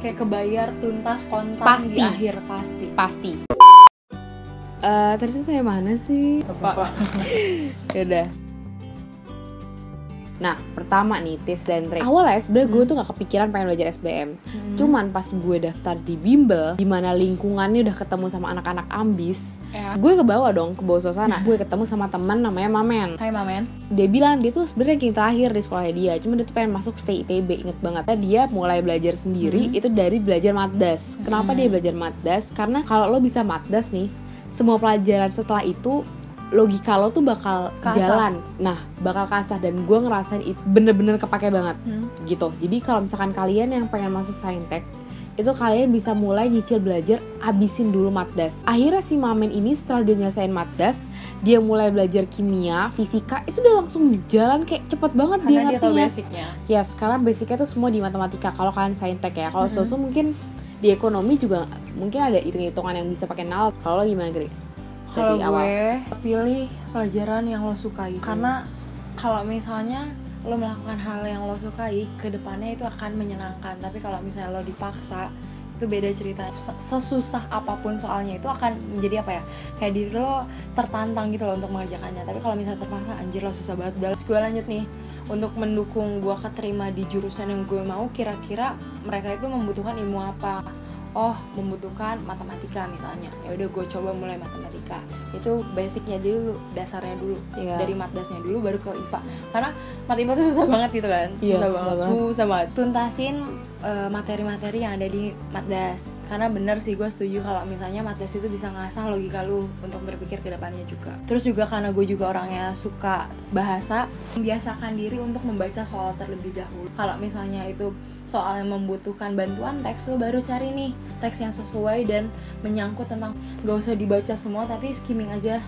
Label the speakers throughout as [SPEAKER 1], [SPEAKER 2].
[SPEAKER 1] kayak kebayar tuntas kontan
[SPEAKER 2] Pasti.
[SPEAKER 1] di akhir pasti.
[SPEAKER 2] Tadi tuh saya mana sih?
[SPEAKER 1] Apa?
[SPEAKER 2] Yaudah. Nah, pertama nih tips dan trik. Awalnya sebenarnya gue tuh gak kepikiran pengen belajar SBM. Cuman pas gue daftar di bimbel, dimana lingkungannya udah ketemu sama anak-anak ambis, gue kebawa suasana. Gue ketemu sama teman namanya Mamen.
[SPEAKER 1] Hai Mamen.
[SPEAKER 2] Dia bilang dia tuh sebenarnya ranking terakhir di sekolahnya dia. Cuma dia tuh pengen masuk stay ITB, inget banget. Dia mulai belajar sendiri itu dari belajar Matdas. Kenapa dia belajar Matdas? Karena kalau lo bisa Matdas nih, semua pelajaran setelah itu logika lo tuh bakal jalan. Nah, bakal kasah. Dan gue ngerasain itu bener-bener kepake banget gitu. Jadi kalau misalkan kalian yang pengen masuk Saintek, itu kalian bisa mulai nyicil belajar, abisin dulu Matdas. Akhirnya si Mamen ini setelah dia nyelesain Matdas, dia mulai belajar kimia, fisika, itu udah langsung jalan kayak cepet banget.
[SPEAKER 1] Karena
[SPEAKER 2] dia
[SPEAKER 1] dia tahu
[SPEAKER 2] ngertinya.
[SPEAKER 1] basicnya.
[SPEAKER 2] Ya, sekarang basicnya tuh semua di matematika. Kalau kalian Saintek ya, kalau Sosu mungkin di ekonomi juga mungkin ada hitung-hitungan yang bisa pakai nal. Kalau lo gimana, Gri?
[SPEAKER 1] Kalau gue pilih pelajaran yang lo sukai. Karena kalau misalnya lo melakukan hal yang lo sukai, kedepannya itu akan menyenangkan. Tapi kalau misalnya lo dipaksa, itu beda cerita. Sesusah apapun soalnya itu akan menjadi apa ya, kayak diri lo tertantang gitu loh untuk mengerjakannya. Tapi kalau misalnya terpaksa, anjir lo susah banget. Terus gue lanjut nih, untuk mendukung gue keterima di jurusan yang gue mau, kira-kira mereka itu membutuhkan ilmu apa. Oh, membutuhkan matematika misalnya. Ya udah gue coba mulai matematika. Itu basicnya dulu, dasarnya dulu. Dari Matdasnya dulu baru ke IPA. Karena mat IPA tuh susah banget gitu kan. Susah banget. Tuntasin materi-materi yang ada di Matdas. Karena bener sih, gue setuju kalau misalnya Matdas itu bisa ngasah logika lu untuk berpikir ke depannya juga. Terus juga karena gue juga orangnya suka bahasa, membiasakan diri untuk membaca soal terlebih dahulu. Kalau misalnya itu soal yang membutuhkan bantuan teks, lu baru cari nih teks yang sesuai dan menyangkut tentang, gak usah dibaca semua tapi skimming aja.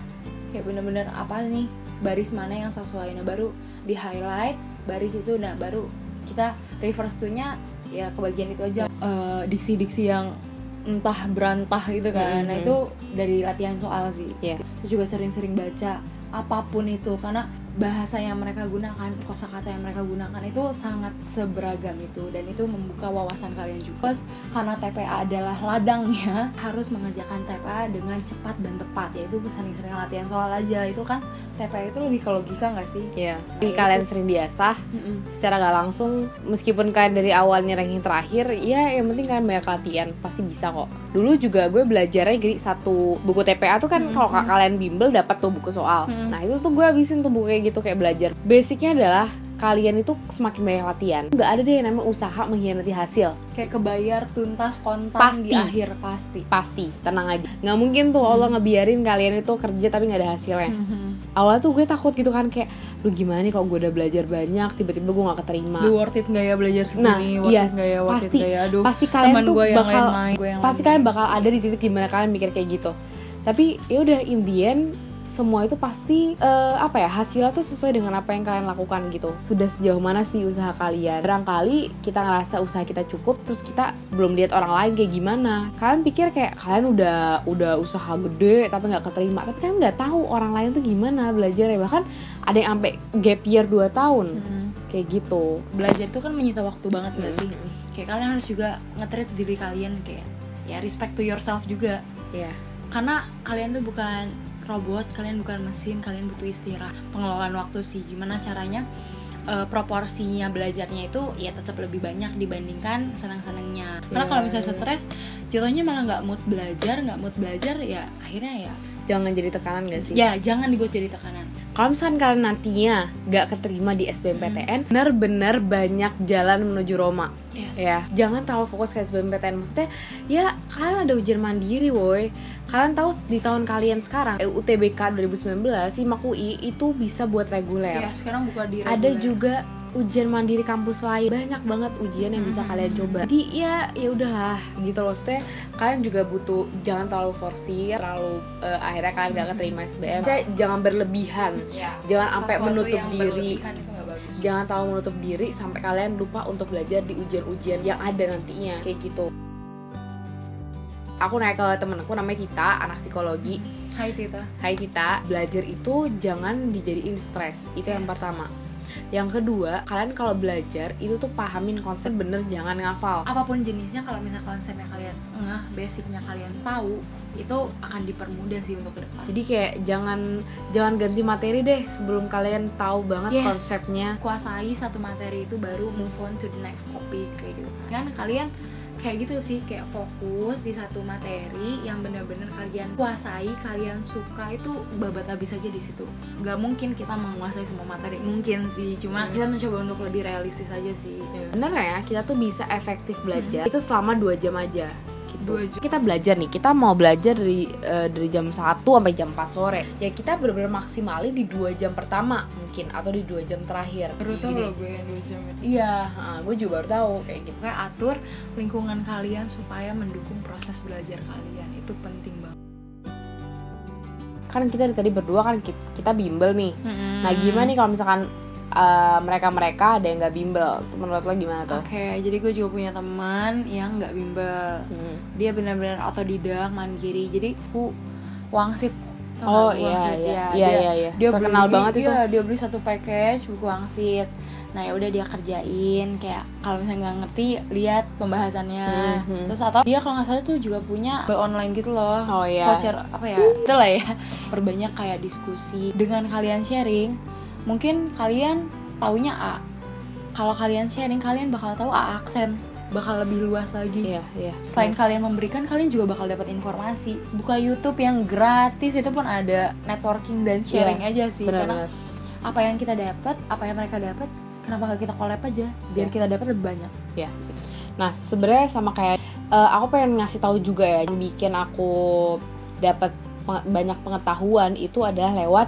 [SPEAKER 1] Kayak bener-bener apa nih, baris mana yang sesuai. Nah baru di highlight baris itu, nah baru kita reverse to-nya ya ke bagian itu aja. Diksi-diksi yang entah berantah gitu kan. Nah itu dari latihan soal sih. Terus juga sering-sering baca apapun itu, karena bahasa yang mereka gunakan, kosakata yang mereka gunakan itu sangat seberagam itu, dan itu membuka wawasan kalian juga. Plus karena TPA adalah ladangnya, harus mengerjakan TPA dengan cepat dan tepat, yaitu sering-sering latihan soal aja. Itu kan TPA itu lebih ke logika nggak sih?
[SPEAKER 2] Iya. Jadi kalian sering biasa, secara nggak langsung, meskipun kalian dari awalnya ranking terakhir, ya yang penting kalian banyak latihan, pasti bisa kok. Dulu juga gue belajarnya Gri, satu buku TPA tuh kan kalau kalian bimbel dapat tuh buku soal. Nah itu tuh gue habisin tuh buku kayak gitu, kayak belajar. Basicnya adalah kalian itu semakin banyak latihan, nggak ada deh yang namanya usaha mengkhianati hasil.
[SPEAKER 1] Kayak kebayar tuntas kontan di akhir
[SPEAKER 2] pasti, tenang aja. Nggak mungkin tuh Allah ngebiarin kalian itu kerja tapi nggak ada hasilnya. Awalnya tuh gue takut gitu kan, kayak lu gimana nih kalau gue udah belajar banyak tiba-tiba gue nggak keterima.
[SPEAKER 1] Worth it nggak ya belajar segini?
[SPEAKER 2] Worth it nggak ya? Aduh, pasti kalian tuh bakal kalian bakal ada di titik dimana kalian mikir kayak gitu. Tapi ya udah, in the end semua itu pasti hasilnya tuh sesuai dengan apa yang kalian lakukan gitu. Sudah sejauh mana sih usaha kalian? Barangkali kita ngerasa usaha kita cukup, terus kita belum lihat orang lain kayak gimana. Kalian pikir kayak kalian udah usaha gede tapi nggak keterima, tapi kalian nggak tahu orang lain tuh gimana belajarnya. Bahkan ada yang sampai gap year 2 tahun kayak gitu.
[SPEAKER 1] Belajar itu kan menyita waktu banget nggak sih? Kayak kalian harus juga nge-treat diri kalian kayak ya respect to yourself juga. Karena kalian tuh bukan robot, kalian bukan mesin, kalian butuh istirahat. Pengelolaan waktu sih, gimana caranya proporsinya belajarnya itu ya tetap lebih banyak dibandingkan senang-senangnya. Karena kalau misalnya stres, jatuhnya malah nggak mood belajar ya akhirnya ya
[SPEAKER 2] jangan jadi tekanan nggak sih?
[SPEAKER 1] Ya jangan dibuat jadi tekanan.
[SPEAKER 2] Kalau misalkan kalian nantinya nggak keterima di SBMPTN, benar-benar banyak jalan menuju Roma. Ya, jangan terlalu fokus ke SBMPTN. Maksudnya, ya kalian ada ujian mandiri, woi. Kalian tahu di tahun kalian sekarang, UTBK 2019, SIMAK UI itu bisa buat reguler.
[SPEAKER 1] Ya, sekarang buka di reguler.
[SPEAKER 2] Ada juga ujian mandiri kampus lain, banyak banget ujian yang bisa kalian coba. Jadi ya udahlah gitu loh. Maksudnya kalian juga butuh, jangan terlalu forsir, akhirnya kalian gak keterima SBM. Jangan berlebihan, jangan sampai menutup diri. Jangan terlalu menutup diri sampai kalian lupa untuk belajar di ujian-ujian yang ada nantinya, kayak gitu. Aku naik ke temen aku namanya Tita, anak psikologi.
[SPEAKER 1] Hai Tita.
[SPEAKER 2] Belajar itu jangan dijadiin stres, itu yang pertama. Yang kedua, kalian kalau belajar itu tuh pahamin konsep bener, jangan ngafal.
[SPEAKER 1] Apapun jenisnya, kalau misalnya konsepnya kalian basicnya kalian tahu, itu akan dipermudah sih untuk ke depan.
[SPEAKER 2] Jadi kayak jangan ganti materi deh sebelum kalian tahu banget konsepnya.
[SPEAKER 1] Kuasai satu materi itu baru move on to the next topic kayak gitu. Kan kalian kayak gitu sih, kayak fokus di satu materi yang benar-benar kalian kuasai, kalian suka, itu babat habis aja di situ. Gak mungkin kita menguasai semua materi, mungkin sih, cuma kita mencoba untuk lebih realistis aja sih.
[SPEAKER 2] Bener ya, kita tuh bisa efektif belajar itu selama 2 jam aja.
[SPEAKER 1] 2 jam.
[SPEAKER 2] Kita belajar nih, kita mau belajar dari jam 1 sampai jam 4 sore. Ya kita benar-benar maksimalin di 2 jam pertama mungkin, atau di 2 jam terakhir.
[SPEAKER 1] Baru tahu loh gue yang 2 jam itu.
[SPEAKER 2] Iya, gue juga baru tahu kayak gitu.
[SPEAKER 1] Kayak atur lingkungan kalian supaya mendukung proses belajar kalian, itu penting banget.
[SPEAKER 2] Kan kita tadi berdua kan kita bimbel nih. Nah gimana nih kalau misalkan mereka ada yang nggak bimbel, menurut lo gimana tuh?
[SPEAKER 1] Oke, jadi gue juga punya teman yang nggak bimbel. Dia benar-benar otodidak, mandiri. Jadi Wangsit.
[SPEAKER 2] Oh iya. Dia terkenal banget itu.
[SPEAKER 1] Dia beli satu package buku Wangsit. Nah ya udah dia kerjain, kayak kalau misalnya nggak ngerti lihat pembahasannya. Terus atau dia kalau nggak salah tuh juga punya online gitu loh.
[SPEAKER 2] Oh iya.
[SPEAKER 1] Voucher apa ya? Itulah ya. Perbanyak kayak diskusi. Dengan kalian sharing, mungkin kalian taunya A. Kalau kalian sharing, kalian bakal tahu A aksen, bakal lebih luas lagi.
[SPEAKER 2] Iya.
[SPEAKER 1] Selain kalian memberikan, kalian juga bakal dapat informasi. Buka YouTube yang gratis itu pun ada networking dan sharing aja sih.
[SPEAKER 2] Bener-bener.
[SPEAKER 1] Karena apa yang kita dapat, apa yang mereka dapat, kenapa gak kita collab aja biar kita dapat lebih banyak.
[SPEAKER 2] Ya. Nah sebenarnya sama kayak aku pengen ngasih tahu juga ya, yang bikin aku dapat banyak pengetahuan itu adalah lewat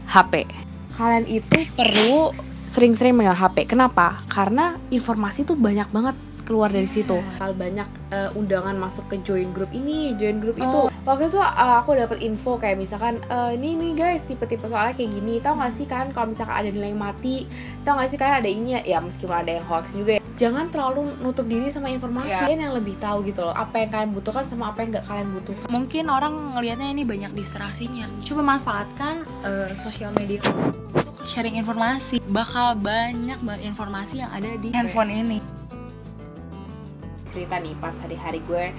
[SPEAKER 2] HP. Kalian itu perlu sering-sering megang HP. Kenapa? Karena informasi tuh banyak banget keluar dari situ. Kalau banyak undangan masuk ke join group ini, join group itu. Waktu itu aku dapat info kayak misalkan ini guys, tipe-tipe soalnya kayak gini. Tahu nggak sih kan kalau misalkan ada nilai mati? Tahu nggak sih kan ada ini ya, meskipun ada yang hoax juga ya. Jangan terlalu nutup diri sama informasi. Kalian yang lebih tahu gitu loh, apa yang kalian butuhkan sama apa yang nggak kalian butuhkan.
[SPEAKER 1] Mungkin orang ngelihatnya ini banyak distraksinya. Coba manfaatkan sosial media untuk sharing informasi. Bakal banyak banget informasi yang ada di handphone ini.
[SPEAKER 2] Cerita nih pas hari-hari gue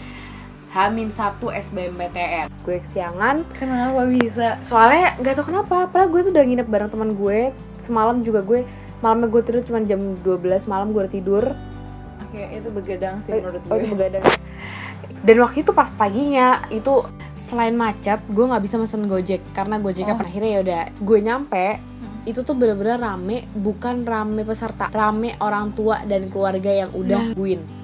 [SPEAKER 2] H-1 SBMPTN, gue kesiangan.
[SPEAKER 1] Kenapa bisa?
[SPEAKER 2] Soalnya nggak tahu kenapa, padahal gue tuh udah nginep bareng teman gue. Semalam juga malamnya gue tidur cuma jam 12 malam gue udah tidur.
[SPEAKER 1] Oke, itu begadang sih menurut gue.
[SPEAKER 2] Oh, itu begadang. Dan waktu itu pas paginya itu selain macet, gue nggak bisa mesen Gojek karena Gojeknya akhirnya ya udah. Gue nyampe itu tuh bener-bener rame, bukan rame peserta, rame orang tua dan keluarga yang udah nungguin.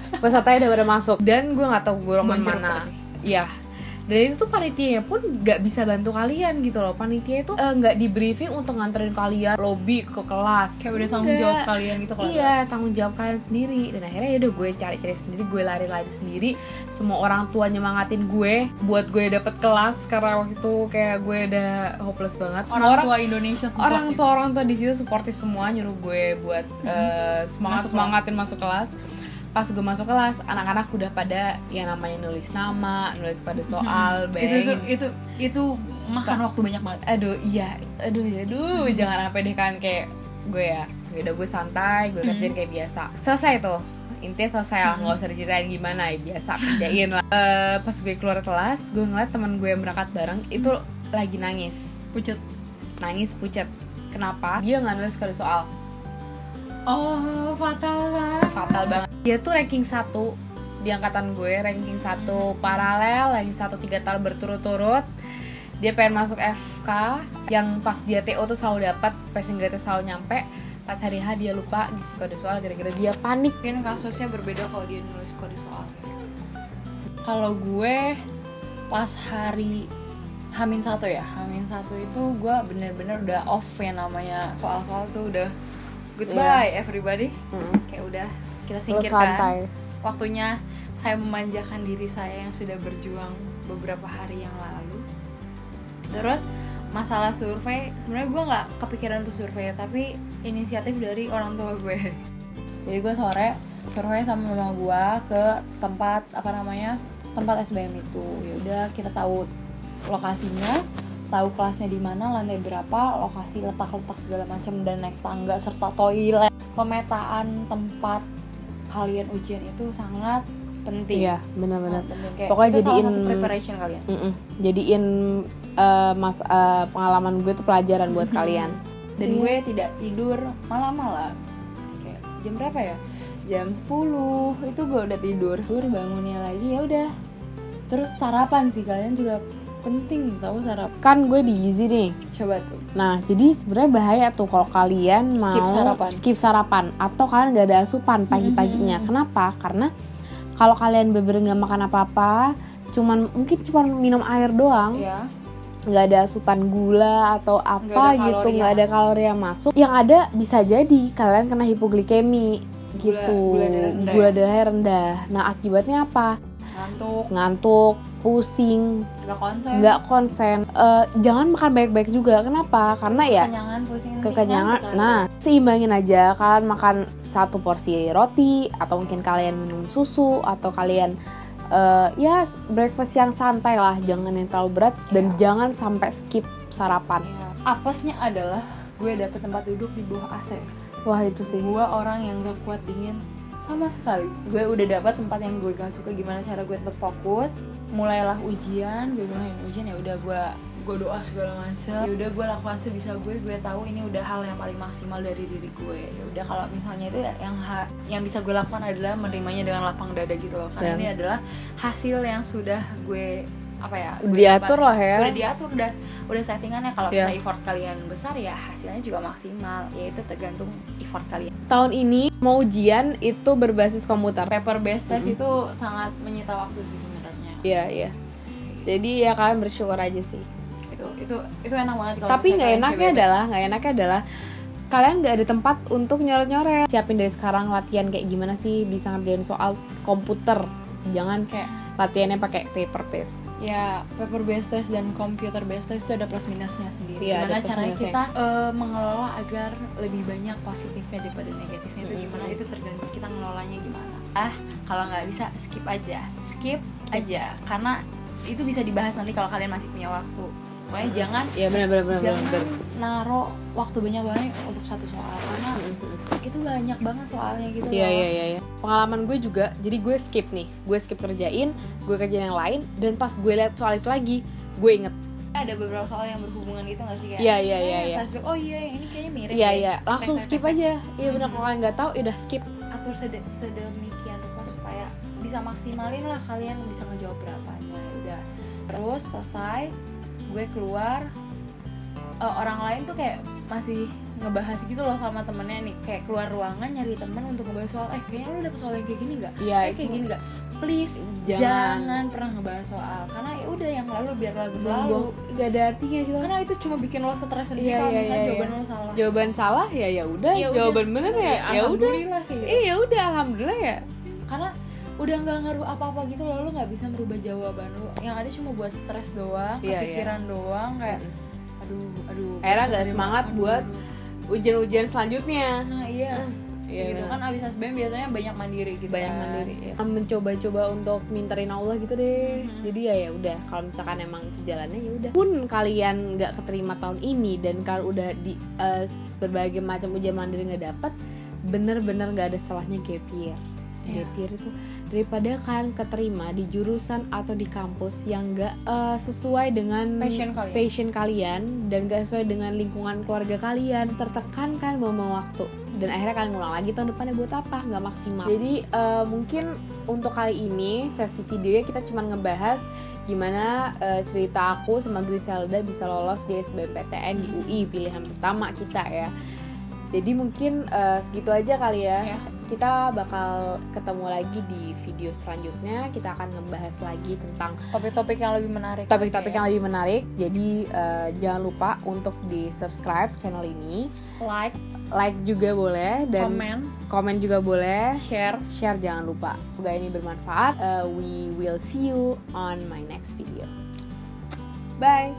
[SPEAKER 2] Pesertanya udah pada masuk dan gue nggak tahu golongan mana. Iya. Dan itu tuh panitianya pun nggak bisa bantu kalian gitu loh. Panitia itu nggak di briefing untuk nganterin kalian lobby ke kelas.
[SPEAKER 1] Kayak udah tanggung jawab kalian gitu kalau.
[SPEAKER 2] Iya, tanggung jawab kalian sendiri. Dan akhirnya ya udah gue cari-cari sendiri, gue lari-lari sendiri. Semua orang tua nyemangatin gue buat gue dapet kelas karena waktu itu kayak gue udah hopeless banget. Semua
[SPEAKER 1] orang tua Indonesia
[SPEAKER 2] orang tua di situ suportif semua, nyuruh gue buat semangatin masuk kelas. Pas gue masuk kelas, anak-anak udah pada yang namanya nulis nama, nulis pada soal,
[SPEAKER 1] itu makan waktu banyak banget.
[SPEAKER 2] Aduh, jangan sampai deh kan kayak gue ya. Udah gue santai, gue kerjain kayak biasa. Selesai tuh, intinya selesai lah, nggak usah diceritain gimana ya, biasa kerjain lah. Pas gue keluar kelas, gue ngeliat teman gue yang berangkat bareng itu lagi nangis, pucet. Kenapa? Dia nggak nulis pada soal.
[SPEAKER 1] Oh, fatal banget.
[SPEAKER 2] Dia tuh ranking 1 di angkatan gue, ranking 1 paralel, ranking 1 3 tahun berturut-turut. Dia pengen masuk FK, yang pas dia TO tuh selalu dapat, passing grade selalu nyampe. Pas hari H dia lupa ngisi kode soal, gara-gara dia panik.
[SPEAKER 1] Mungkin kasusnya berbeda kalau dia nulis kode soal. Kalau gue pas hari H-1 itu gue bener-bener udah off ya, namanya soal-soal tuh udah goodbye everybody. Kayak udah kita singkirkan. Waktunya saya memanjakan diri saya yang sudah berjuang beberapa hari yang lalu. Terus masalah survei, sebenarnya gue nggak kepikiran tuh survei, tapi inisiatif dari orang tua gue. Jadi gue sore survei sama mama gue ke tempat SBM itu. Ya udah, kita tahu lokasinya, tahu kelasnya di mana, lantai berapa, lokasi letak-letak segala macam, dan naik tangga serta toilet. Pemetaan tempat kalian ujian itu sangat penting.
[SPEAKER 2] Iya, benar-benar.
[SPEAKER 1] Pokoknya itu jadiin salah satu preparation kalian.
[SPEAKER 2] Jadiin pengalaman gue tuh pelajaran buat kalian.
[SPEAKER 1] Dan gue tidak tidur malam-malam. Kayak jam berapa ya? Jam 10 itu gue udah tidur. Bangunnya lagi ya udah. Terus sarapan sih, kalian juga penting tahu sarapan.
[SPEAKER 2] Kan gue di gizi nih.
[SPEAKER 1] Coba tuh.
[SPEAKER 2] Nah, jadi sebenarnya bahaya tuh kalau kalian mau skip sarapan atau kalian nggak ada asupan pagi-paginya. Kenapa? Karena kalau kalian bener-bener nggak makan apa-apa, mungkin cuma minum air doang, nggak ada asupan gula atau apa gitu, nggak ada kalori yang masuk. Yang ada bisa jadi kalian kena hipoglikemi gitu, gula darahnya rendah. Nah, akibatnya apa? Ngantuk, pusing, nggak konsen. Jangan makan baik-baik juga. Kenapa? Karena ya kekenyangan. Nah, seimbangin aja. Kalian makan 1 porsi roti, atau mungkin kalian minum susu, atau kalian ya breakfast yang santai lah. Jangan yang terlalu berat dan jangan sampai skip sarapan.
[SPEAKER 1] Apesnya adalah gue dapet tempat duduk di bawah AC.
[SPEAKER 2] Wah, itu sih.
[SPEAKER 1] Gue orang yang gak kuat dingin sama sekali. Gue udah dapat tempat yang gue gak suka. Gimana cara gue tetap fokus? Mulailah ujian, gue mulai ujian, ya udah gue doa segala macam. Ya udah gue lakukan sebisa gue tahu ini udah hal yang paling maksimal dari diri gue. Ya udah, kalau misalnya itu yang bisa gue lakukan adalah menerimanya dengan lapang dada gitu loh. Karena ini adalah hasil yang sudah gue
[SPEAKER 2] diatur lah ya.
[SPEAKER 1] Udah diatur, udah settingannya. Kalau misalnya effort kalian besar ya hasilnya juga maksimal. Ya itu tergantung effort kalian.
[SPEAKER 2] Tahun ini mau ujian itu berbasis komputer.
[SPEAKER 1] Paper based test itu sangat menyita waktu sih sebenarnya.
[SPEAKER 2] Iya. Jadi ya kalian bersyukur aja sih.
[SPEAKER 1] Itu enak banget.
[SPEAKER 2] Tapi nggak enaknya adalah kalian nggak ada tempat untuk nyoret-nyoret. Siapin dari sekarang latihan kayak gimana sih bisa ngerjain soal komputer. Jangan kayak latihannya pakai paper based.
[SPEAKER 1] Ya, paper based test dan computer based test itu ada plus minusnya sendiri.
[SPEAKER 2] Gimana
[SPEAKER 1] caranya kita mengelola agar lebih banyak positifnya daripada negatifnya itu gimana? Itu tergantung kita ngelolanya gimana. Kalau nggak bisa skip aja, karena itu bisa dibahas nanti kalau kalian masih punya waktu. Pokoknya jangan naruh waktu banyak untuk satu soal, karena itu banyak banget soalnya gitu.
[SPEAKER 2] Iya. Pengalaman gue juga, jadi gue skip kerjain, gue kerjain yang lain, dan pas gue lihat soal itu lagi, gue inget
[SPEAKER 1] ada beberapa soal yang berhubungan gitu nggak sih, kayak
[SPEAKER 2] iya.
[SPEAKER 1] flashback, oh iya yang ini kayaknya mirip.
[SPEAKER 2] Iya, langsung skip aja. Iya benar, kalau kalian nggak tahu, udah skip.
[SPEAKER 1] Atur sedemikian rupa supaya bisa maksimalin lah kalian bisa ngejawab berapanya. Udah, terus selesai, gue keluar, orang lain tuh kayak masih ngebahas gitu loh sama temennya nih, kayak keluar ruangan nyari temen untuk ngebahas soal, kayaknya lu dapet soal yang kayak gini nggak? Kayak gini nggak? Please jangan pernah ngebahas soal, karena ya udah yang lalu biarlah berlalu,
[SPEAKER 2] nggak ada artinya gitu.
[SPEAKER 1] Karena itu cuma bikin lo stres sendiri. Kalau misalnya jawaban lo salah,
[SPEAKER 2] jawaban salah ya udah, jawaban bener ya
[SPEAKER 1] alhamdulillah.
[SPEAKER 2] Iya udah, alhamdulillah ya.
[SPEAKER 1] Karena udah nggak ngaruh apa-apa gitu loh, lo nggak bisa merubah jawaban lo, yang ada cuma buat stres doang, kepikiran doang, kayak aduh
[SPEAKER 2] akhirnya nggak semangat buat ujian-ujian selanjutnya.
[SPEAKER 1] Nah iya gitu kan, abis SBM biasanya banyak mandiri gitu.
[SPEAKER 2] Mencoba-coba untuk minterin Allah gitu deh. Jadi ya udah, kalau misalkan emang jalannya ya udah. Pun kalian nggak keterima tahun ini dan kalian udah di berbagai macam ujian mandiri nggak dapet, bener-bener nggak ada salahnya gap year. Gap year itu daripada kalian keterima di jurusan atau di kampus yang gak sesuai dengan passion kalian dan gak sesuai dengan lingkungan keluarga kalian, tertekan kan mau waktu, dan akhirnya kalian ngulang lagi tahun depannya buat apa? Gak maksimal. Jadi mungkin untuk kali ini sesi videonya kita cuma ngebahas gimana cerita aku sama Griselda bisa lolos di SBMPTN di UI, pilihan pertama kita ya. Jadi mungkin segitu aja kali ya. Kita bakal ketemu lagi di video selanjutnya. Kita akan ngebahas lagi tentang
[SPEAKER 1] topik-topik yang lebih menarik.
[SPEAKER 2] Yang lebih menarik. Jadi jangan lupa untuk di subscribe channel ini. Like juga boleh, dan komen juga boleh. Share jangan lupa. Semoga ini bermanfaat. We will see you on my next video. Bye.